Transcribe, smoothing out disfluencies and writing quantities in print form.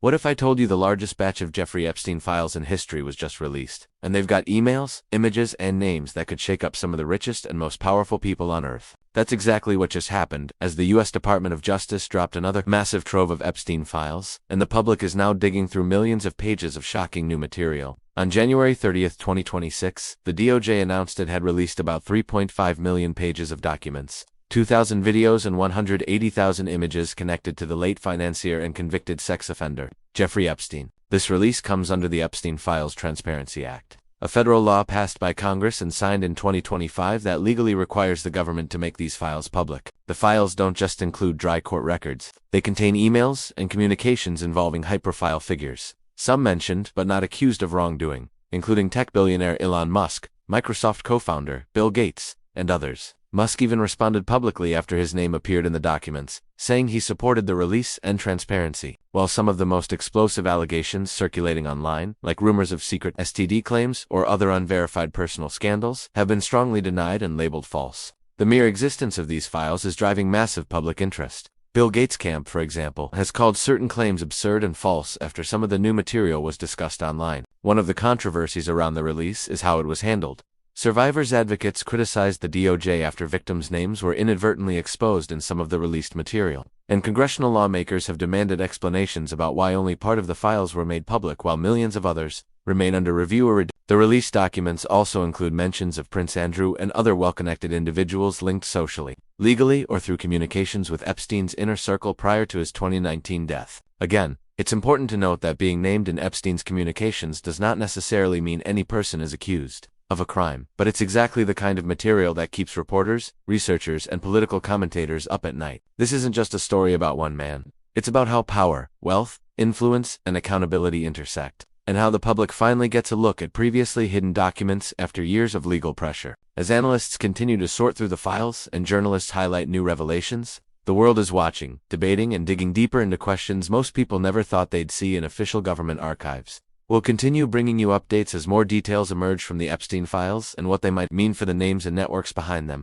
What if I told you the largest batch of Jeffrey Epstein files in history was just released, and they've got emails, images, and names that could shake up some of the richest and most powerful people on Earth? That's exactly what just happened, as the U.S. Department of Justice dropped another massive trove of Epstein files, and the public is now digging through millions of pages of shocking new material. On January 30, 2026, the DOJ announced it had released about 3.5 million pages of documents, 2,000 videos and 180,000 images connected to the late financier and convicted sex offender, Jeffrey Epstein. This release comes under the Epstein Files Transparency Act, a federal law passed by Congress and signed in 2025 that legally requires the government to make these files public. The files don't just include dry court records. They contain emails and communications involving high-profile figures, some mentioned but not accused of wrongdoing, including tech billionaire Elon Musk, Microsoft co-founder Bill Gates, and others. Musk even responded publicly after his name appeared in the documents, saying he supported the release and transparency. While some of the most explosive allegations circulating online, like rumors of secret STD claims or other unverified personal scandals, have been strongly denied and labeled false, the mere existence of these files is driving massive public interest. Bill Gates' camp, for example, has called certain claims absurd and false after some of the new material was discussed online. One of the controversies around the release is how it was handled. Survivors' advocates criticized the DOJ after victims' names were inadvertently exposed in some of the released material, and congressional lawmakers have demanded explanations about why only part of the files were made public while millions of others remain under review or The released documents also include mentions of Prince Andrew and other well-connected individuals linked socially, legally, or through communications with Epstein's inner circle prior to his 2019 death. Again, it's important to note that being named in Epstein's communications does not necessarily mean any person is accused of a crime, but it's exactly the kind of material that keeps reporters, researchers, and political commentators up at night. This isn't just a story about one man. It's about how power, wealth, influence, and accountability intersect, and how the public finally gets a look at previously hidden documents after years of legal pressure. As analysts continue to sort through the files and journalists highlight new revelations, the world is watching, debating, and digging deeper into questions most people never thought they'd see in official government archives. We'll continue bringing you updates as more details emerge from the Epstein files and what they might mean for the names and networks behind them.